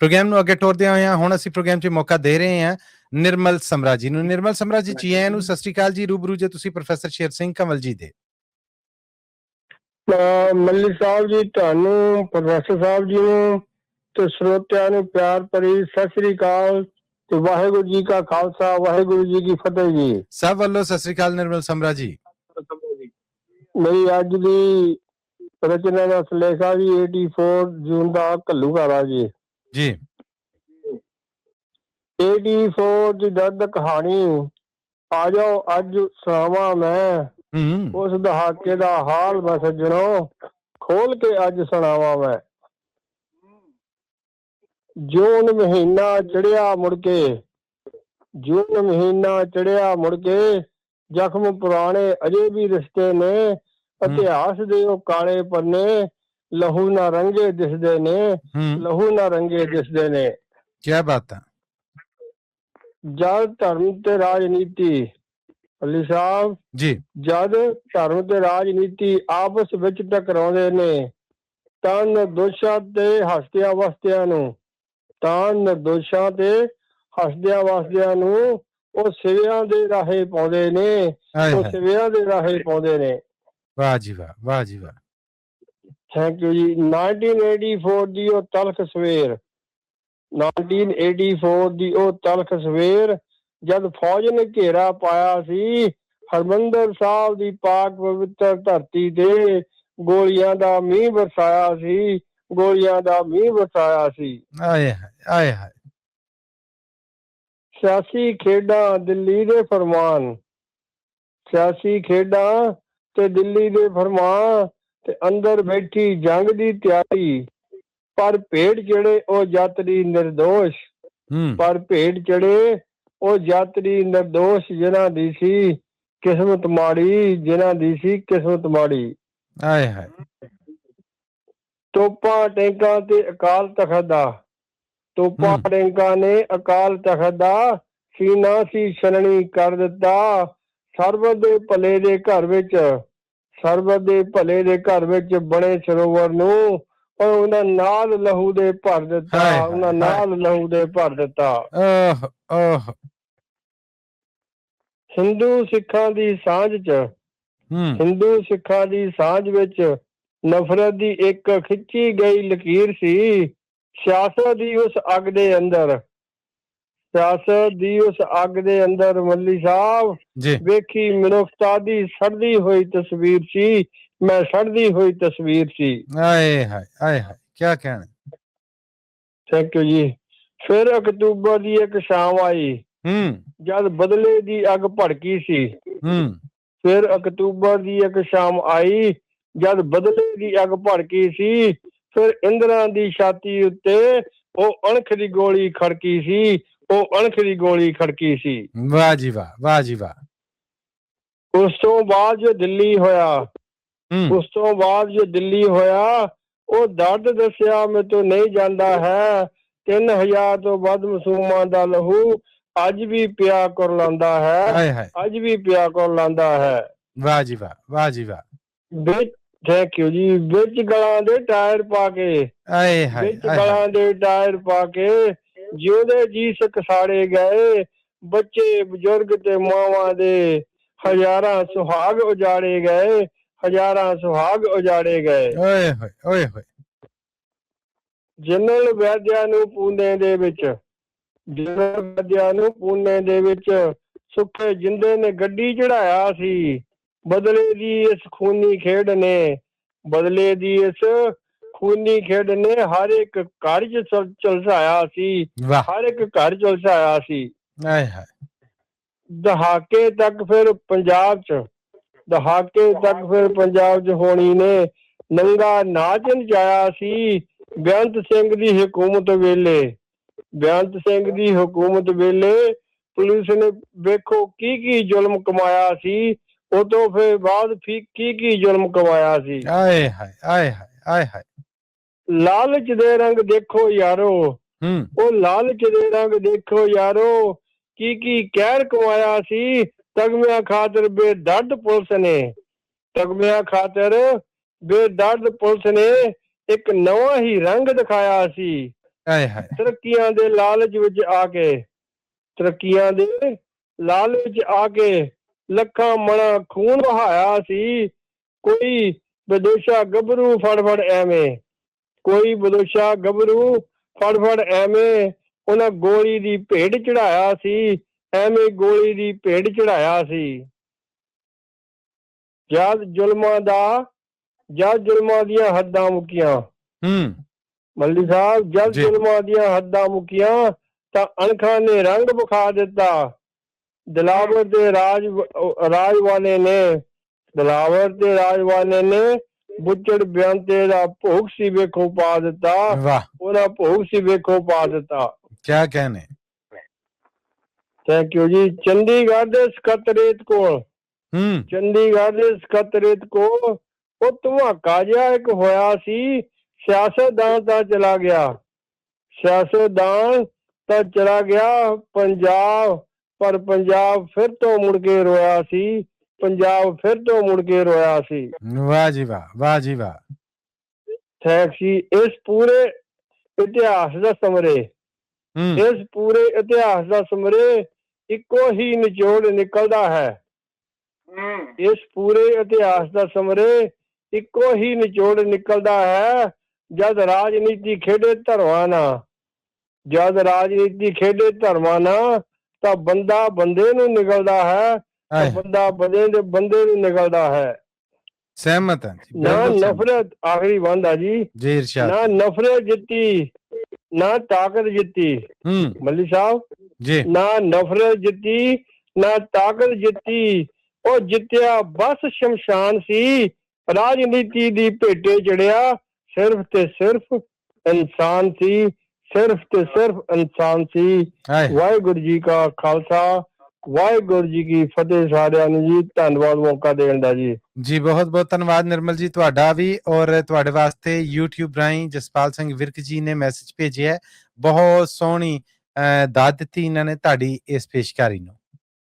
Programme ਨੂੰ ਅੱਗੇ ਤੋਰਦਿਆਂ ਹੋਇਆਂ ਹੁਣ ਅਸੀਂ ਪ੍ਰੋਗਰਾਮ 'ਚ ਮੌਕਾ ਦੇ ਰਹੇ ਹਾਂ ਨਿਰਮਲ ਸਮਰਾ ਜੀ ਨੂੰ। ਨਿਰਮਲ ਸਮਰਾ ਜੀ, ਜੀ ਆਇਆਂ ਨੂੰ, ਸਤਿ ਸ਼੍ਰੀ ਅਕਾਲ ਜੀ। ਰੂਬਰੂ ਜੇ ਤੁਸੀਂ ਪ੍ਰੋਫੈਸਰ ਸ਼ੇਰ ਸਿੰਘ ਕੰਵਲ ਜੀ ਦੇ। ਮੱਲੀ ਸਾਹਿਬ ਜੀ, ਤੁਹਾਨੂੰ, ਪ੍ਰੋਫੈਸਰ ਸਾਹਿਬ ਜੀ ਨੂੰ ਤੇ ਸਰੋਤਿਆਂ ਨੂੰ ਪਿਆਰ ਭਰੀ ਸਤਿ ਸ੍ਰੀ ਅਕਾਲ ਤੇ ਵਾਹਿਗੁਰੂ ਜੀ ਕਾ ਖਾਲਸਾ, ਵਾਹਿਗੁਰੂ ਜੀ ਕੀ ਫਤਿਹ ਜੀ। ਸਭ ਵੱਲੋਂ ਸਤਿ ਸ਼੍ਰੀ ਅਕਾਲ ਨਿਰਮਲ ਸਮਰਾ ਜੀ। ਮੇਰੀ ਅੱਜ ਦੀ ਰਚਨਾ ਦਾ ਸਲੇਖਾ ਜੀ 84 ਜੂਨ ਦਾ ਘੱਲੂਘਾਰਾ ਜੀ। 84 ਦੀ ਦਰਦ ਕਹਾਣੀ ਆ ਜਾਓ ਅੱਜ ਸੁਣਾਵਾਂ ਮੈਂ, ਉਸ ਦਹਾਕੇ ਦਾ ਹਾਲ ਮੈਂ ਸੱਜਣੋ ਖੋਲ ਕੇ ਅੱਜ ਸੁਣਾਵਾਂ ਮੈਂ। ਜੂਨ ਮਹੀਨਾ ਚੜਿਆ ਮੁੜ ਕੇ, ਜੂਨ ਮਹੀਨਾ ਚੜਿਆ ਮੁੜ ਕੇ, ਜ਼ਖਮ ਪੁਰਾਣੇ ਅਜੇ ਵੀ ਰਿਸ਼ਤੇ ਨੇ, ਇਤਿਹਾਸ ਦੇ ਉਹ ਕਾਲੇ ਪੰਨੇ ਲਹੂ ਨਾ ਰੰਗੇ ਦਿਸਦੇ ਨੇ, ਲਹੂ ਨਾ ਰੰਗੇ ਦਿਸਦੇ ਨੇ। ਕੀ ਬਾਤ ਹੈ। ਜਦ ਧਰਮ ਤੇ ਰਾਜਨੀਤੀ, ਅਲੀ ਸਾਹਿਬ ਜੀ, ਜਦ ਧਰਮ ਤੇ ਰਾਜਨੀਤੀ ਆਪਸ ਵਿੱਚ ਟਕਰਾਉਂਦੇ ਨੇ ਤਾਂ ਨਿਰਦੋਸ਼ਾਂ ਤੇ ਹੱਸਦਿਆਂ ਵਸਦਿਆਂ ਨੂੰ, ਤਾਂ ਨਿਰਦੋਸ਼ਾਂ ਤੇ ਹੱਸਦਿਆਂ ਵਸਦਿਆਂ ਨੂੰ ਉਹ ਸਿਵਿਆਂ ਦੇ ਰਾਹੇ ਪਾਉਂਦੇ ਨੇ, ਉਹ ਸਿਵਿਆਂ ਦੇ ਰਾਹੇ ਪਾਉਂਦੇ ਨੇ। ਵਾਹ ਜੀ ਵਾਹ, ਵਾਹ ਜੀ ਵਾਹ। ਥੈਂਕ ਯੂ ਜੀ। 1984 ਦੀ ਉਹ ਤਲਖ ਸਵੇਰ, 1984 ਦੀ ਉਹ ਤਲਖ ਸਵੇਰ, ਜਦ ਫੌਜ ਨੇ ਘੇਰਾ ਪਾਇਆ ਸੀ ਹਰਿਮੰਦਰ ਸਾਹਿਬ ਦੀ ਪਾਕ ਪਵਿੱਤਰ ਧਰਤੀ ਤੇ, ਗੋਲੀਆਂ ਦਾ ਮੀਂਹ ਵਰਸਾਇਆ ਸੀ, ਗੋਲੀਆਂ ਦਾ ਮੀਂਹ ਵਰਸਾਇਆ ਸੀ। ਆਏ ਹਾਏ, ਆਏ ਹਾਏ। ਸਿਆਸੀ ਖੇਡਾਂ ਦਿੱਲੀ ਦੇ ਫਰਮਾਨ, ਸਿਆਸੀ ਖੇਡਾਂ ਤੇ ਦਿੱਲੀ ਦੇ ਫਰਮਾਨ ਤੇ ਅੰਦਰ ਬੈਠੀ ਜੰਗ ਦੀ ਤਿਆਰੀ, ਪਰ ਭੇਡ ਚੜੇ ਉਹ ਯਾਤਰੀ ਨਿਰਦੋਸ਼, ਪਰ ਭੇਡ ਚੜੇ ਉਹ ਯਾਤਰੀ ਨਿਰਦੋਸ਼, ਜਿਨ੍ਹਾਂ ਦੀ ਸੀ ਕਿਸਮਤ ਮਾੜੀ, ਜਿਨ੍ਹਾਂ ਦੀ ਸੀ ਕਿਸਮਤ ਮਾੜੀ। ਆਏ ਹਾਏ। ਤੋਪਾਂ ਟੈਂਕਾਂ ਤੇ ਅਕਾਲ ਤਖਤ ਦਾ, ਤੋਪਾਂ ਟੈਂਕਾਂ ਨੇ ਅਕਾਲ ਤਖਤ ਦਾ ਸੀਨਾ ਸੀ ਛਲਣੀ ਕਰ ਦਿੱਤਾ। ਸਰਬਤ ਦੇ ਭਲੇ ਦੇ ਘਰ ਵਿੱਚ, ਸਰਬਤ ਦੇ ਭਲੇ ਦੇ ਘਰ ਵਿੱਚ ਬਣੇ ਸਰੋਵਰ ਨੂੰ ਉਹਨਾਂ ਨਾਲ ਲਹੂ ਦੇ ਭਰ ਦਿੱਤਾ, ਉਹਨਾਂ ਨਾਲ ਲਹੂ ਦੇ ਭਰ ਦਿੱਤਾ। ਹਿੰਦੂ ਸਿੱਖਾਂ ਦੀ ਸਾਂਝ ਚ, ਹਿੰਦੂ ਸਿੱਖਾਂ ਦੀ ਸਾਂਝ ਵਿੱਚ ਨਫ਼ਰਤ ਦੀ ਇੱਕ ਖਿੱਚੀ ਗਈ ਲਕੀਰ ਸੀ। ਸਿਆਸਤ ਦੀ ਉਸ ਅੱਗ ਦੇ ਅੰਦਰ, ਸਿਆਸਤ ਦੀ ਉਸ ਅੱਗ ਦੇ ਅੰਦਰ ਮੱਲੀ ਸਾਹਿਬ ਵੇਖੀ ਮਨੁੱਖਤਾ ਦੀ ਸੜਦੀ ਹੋਈ ਤਸਵੀਰ ਸੀ, ਮੈਂ ਸੜਦੀ ਹੋਈ ਤਸਵੀਰ ਸੀ। ਆਏ ਹਾਏ, ਆਏ ਹਾਏ, ਕੀ ਕਹਿਣਾ। ਥੈਂਕ ਯੂ ਜੀ। ਫਿਰ ਅਕਤੂਬਰ ਦੀ ਇੱਕ ਸ਼ਾਮ ਆਈ ਜਦ ਬਦਲੇ ਦੀ ਅੱਗ ਭੜਕੀ ਸੀ, ਫਿਰ ਅਕਤੂਬਰ ਦੀ ਇੱਕ ਸ਼ਾਮ ਆਈ ਜਦ ਬਦਲੇ ਦੀ ਅੱਗ ਭੜਕੀ ਸੀ। ਫਿਰ ਇੰਦਰਾ ਦੀ ਛਾਤੀ ਉੱਤੇ ਉਹ ਅਣਖ ਦੀ ਗੋਲੀ ਖੜਕੀ ਸੀ, ਉਹ ਅਣਖ ਦੀ ਗੋਲੀ ਖੜਕੀ ਸੀ। ਵਾਹ ਜੀ ਵਾਹ, ਵਾਹ ਜੀ ਵਾਹ। ਉਸ ਤੋਂ ਬਾਅਦ ਜੋ ਦਿੱਲੀ ਹੋਇਆ, ਉਸ ਤੋਂ ਬਾਅਦ ਜੋ ਦਿੱਲੀ ਹੋਇਆ, ਉਹ ਦਰਦ ਦੱਸਿਆ ਮੈਥੋਂ ਨਹੀਂ ਜਾਂਦਾ ਹੈ। 3000 ਤੋਂ ਵੱਧ ਮਾਸੂਮਾਂ ਦਾ ਲਹੂ ਅੱਜ ਵੀ ਪਿਆ ਕੁਰਲਾਉਂਦਾ ਹੈ, ਅੱਜ ਵੀ ਪਿਆ ਕੁਰਲਾਉਂਦਾ ਹੈ। ਵਾਹ ਜੀ ਵਾਹ, ਵਾਹ ਜੀ ਵਾਹ। ਥੈਂਕ ਯੂ ਜੀ। ਵਿੱਚ ਗਲਾਂ ਦੇ ਟਾਇਰ ਪਾ ਕੇ, ਵਿੱਚ ਗਲਾਂ ਦੇ ਟਾਇਰ ਪਾ ਕੇ ਜਿਉਂਦੇ ਜੀ ਕਸਾੜੇ ਗਏ, ਬੱਚੇ ਬਜ਼ੁਰਗ ਤੇ ਮਾਵਾਂ ਦੇ ਹਜ਼ਾਰਾਂ ਸੁਹਾਗ ਉਜਾੜੇ ਗਏ, ਹਜ਼ਾਰਾਂ ਸੁਹਾਗ ਉਜਾੜੇ ਗਏ। ਓਏ ਹੋਏ, ਓਏ ਹੋਏ। ਜਨਰਲ ਵੈਦਿਆ ਨੂੰ ਪੂਨੇ ਦੇ ਵਿੱਚ, ਜਨਰਲ ਵੈਦਿਆ ਨੂੰ ਪੂਨੇ ਦੇ ਵਿੱਚ ਸੁੱਖੇ ਜਿੰਦੇ ਨੇ ਗੱਡੀ ਚੜਾਇਆ ਸੀ। ਬਦਲੇ ਦੀ ਇਸ ਖੂਨੀ ਖੇਡ ਨੇ, ਬਦਲੇ ਦੀ ਇਸ ਖੂਨੀ ਖੇਡ ਨੇ ਹਰ ਇੱਕ ਘਰ ਚ ਝੁਲਸਾਇਆ ਸੀ, ਹਰ ਇੱਕ ਘਰ ਝੁਲਸਾਇਆ ਸੀ। ਦਹਾਕੇ ਤੱਕ ਫਿਰ ਪੰਜਾਬ ਚ, ਦਹਾਕੇ ਤੱਕ ਫਿਰ ਪੰਜਾਬ ਚ ਹੋਣੀ ਨੇ ਨੰਗਾ ਨਾਚ ਨਚਾਇਆ ਸੀ। ਬੇਅੰਤ ਸਿੰਘ ਦੀ ਹਕੂਮਤ ਵੇਲੇ, ਬੇਅੰਤ ਸਿੰਘ ਦੀ ਹਕੂਮਤ ਵੇਲੇ ਪੁਲਿਸ ਨੇ ਵੇਖੋ ਕੀ ਜ਼ੁਲਮ ਕਮਾਇਆ ਸੀ, ਉਹ ਤੋਂ ਫਿਰ ਬਾਅਦ ਕੀ ਜ਼ੁਲਮ ਕਮਾਇਆ ਸੀ। ਆਏ ਹਾਏ, ਆਏ ਹਾਏ, ਆਏ ਹਾਏ। ਲਾਲਚ ਦੇ ਰੰਗ ਦੇਖੋ ਯਾਰੋ, ਉਹ ਲਾਲਚ ਦੇ ਰੰਗ ਦੇਖੋ ਯਾਰੋ, ਕੀ ਕਹਿਰ ਕਮਾਇਆ ਸੀ। ਤਗਮਿਆਂ ਖਾਤਰ ਬੇਦਰਦ ਪੁਲਿਸ ਨੇ, ਤਗਮਿਆਂ ਖਾਤਰ ਬੇਦਰਦ ਪੁਲਿਸ ਨੇ ਇੱਕ ਨਵਾਂ ਹੀ ਰੰਗ ਦਿਖਾਇਆ ਸੀ, ਆਏ ਹਾਏ ਤਰੱਕੀਆਂ ਦੇ ਲਾਲਚ ਵਿੱਚ ਆ ਕੇ, ਤਰੱਕੀਆਂ ਦੇ ਲਾਲਚ ਵਿੱਚ ਆ ਕੇ ਲੱਖਾਂ ਮਣਾ ਖੂਨ ਵਹਾਇਆ ਸੀ। ਕੋਈ ਵਿਦੋਸ਼ਾ ਗੱਭਰੂ ਫੜ ਐਵੇਂ, ਕੋਈ ਵਿਦੋਸ਼ਾ ਗੱਭਰੂ ਫੜ ਐਵੇਂ ਉਹਨਾਂ ਗੋਲੀ ਦੀ ਭੇਡ ਚੜਾਇਆ ਸੀ, ਐਵੇਂ ਗੋਲੀ ਦੀ ਭੇਡ ਚੜਾਇਆ ਸੀ। ਜਦ ਜ਼ੁਲਮਾਂ ਦੀਆਂ ਹੱਦਾਂ ਮੁੱਕੀਆਂ, ਮੱਲੀ ਸਾਹਿਬ, ਜਦ ਜ਼ੁਲਮਾਂ ਦੀਆਂ ਹੱਦਾਂ ਮੁੱਕੀਆਂ ਤਾਂ ਅਣਖਾਂ ਨੇ ਰੰਗ ਵਿਖਾ ਦਿੱਤਾ। ਦਿਲਾਵਰ ਤੇ ਰਾਜਵਾਨੇ ਨੇ ਬੁੱਚੜ ਬਿਆੰਤੇ ਦਾ ਭੋਗ ਸੀ ਵੇਖੋ ਪਾ ਦਿੱਤਾ। ਉਹਦਾ ਭੋਗ ਸੀ ਵੇਖੋ ਪਾ ਦਿੱਤਾ। ਕਿਆ ਕਹਿਣੇ। ਥੈਂਕ ਯੂ ਜੀ। ਚੰਡੀਗੜ੍ਹ ਦੇ ਸਕੱਤਰੇਤ ਕੋਲ, ਚੰਡੀਗੜ੍ਹ ਦੇ ਸਕੱਤਰੇਤ ਕੋਲ ਉਹ ਧਮਾਕਾ ਜਿਹਾ ਇੱਕ ਹੋਇਆ ਸੀ। ਸਿਆਸਤਦਾਨ ਤਾਂ ਚਲਾ ਗਿਆ, ਸਿਆਸਤਦਾਨ ਤਾਂ ਚਲਾ ਗਿਆ ਪੰਜਾਬ, ਪਰ ਪੰਜਾਬ ਫਿਰ ਤੋਂ ਮੁੜ ਕੇ ਰੋਇਆ ਸੀ, ਪੰਜਾਬ ਫਿਰ ਤੋਂ ਮੁੜ ਕੇ ਰੋਇਆ ਸੀ। ਵਾਹ ਜੀ ਵਾਹ, ਵਾਹ ਜੀ ਵਾਹ। ਥੈਂਕ ਜੀ। ਇਸ ਪੂਰੇ ਇਤਿਹਾਸ ਦਾ ਸਮਰੇ, ਇਸ ਪੂਰੇ ਇਤਿਹਾਸ ਦਾ ਸਮਰੇ ਇੱਕੋ ਹੀ ਨਿਚੋੜ ਨਿਕਲਦਾ ਹੈ। ਇਸ ਪੂਰੇ ਇਤਿਹਾਸ ਦਾ ਸਮਰੇ ਇੱਕੋ ਹੀ ਨਿਚੋੜ ਨਿਕਲਦਾ ਹੈ। ਜਦ ਰਾਜਨੀਤੀ ਖੇਡੇ ਧਰਮਾਂ ਨਾਲ, ਜਦ ਰਾਜਨੀਤੀ ਖੇਡੇ ਧਰਮਾਂ ਨਾਲ ਤਾਂ ਬੰਦਾ ਬੰਦੇ ਨੂੰ ਨਿਕਲਦਾ ਹੈ, ਬੰਦਾ ਬੰਦੇ ਨੂੰ ਨਿਕਲਦਾ ਹੈ। ਸਹਿਮਤ ਹਾਂ ਜੀ। ਨਾ ਨਫ਼ਰਤ, ਆਖਰੀ ਬੰਦ ਆ ਜੀ, ਨਾ ਨਫ਼ਰਤ ਜਿੱਤੀ ਨਾ ਤਾਕਤ ਜਿੱਤੀ। ਮੱਲੀ ਸਾਹਿਬ ਜੀ, ਨਾ ਨਫ਼ਰਤ ਜਿੱਤੀ ਨਾ ਤਾਕਤ ਜਿੱਤੀ, ਉਹ ਜਿੱਤਿਆ ਬਸ ਸ਼ਮਸ਼ਾਨ ਸੀ। ਰਾਜਨੀਤੀ ਦੀ ਭੇਟੇ ਚੜਿਆ ਸਿਰਫ ਤੇ ਸਿਰਫ ਇਨਸਾਨ ਸੀ, ਸਿਰਫ ਤੇ ਸਿਰਫ ਇਨਸਾਨ ਸੀ। ਵਾਹਿਗੁਰੂ ਜੀ ਕਾ ਖਾਲਸਾ, ਵਾਹਿਗੁਰੂ ਜੀ ਕੀ ਫਤਿਹ। ਸਾਰਿਆਂ ਨੂੰ ਜੀ ਧੰਨਵਾਦ ਮੌਕਾ ਦੇਣ ਦਾ ਜੀ। ਜੀ ਬਹੁਤ ਬਹੁਤ ਧੰਨਵਾਦ ਨਿਰਮਲ ਜੀ ਤੁਹਾਡਾ ਵੀ। ਔਰ ਤੁਹਾਡੇ ਵਾਸਤੇ YouTube ਰਾਹੀਂ ਜਸਪਾਲ ਸਿੰਘ ਵਿਰਕ ਜੀ ਨੇ ਮੈਸੇਜ ਭੇਜਿਆ। ਬਹੁਤ ਸੋਹਣੀ ਦਾਤ ਦਿੱਤੀ ਇਹਨਾਂ ਨੇ ਤੁਹਾਡੀ ਇਸ ਪੇਸ਼ਕਾਰੀ ਨੂੰ।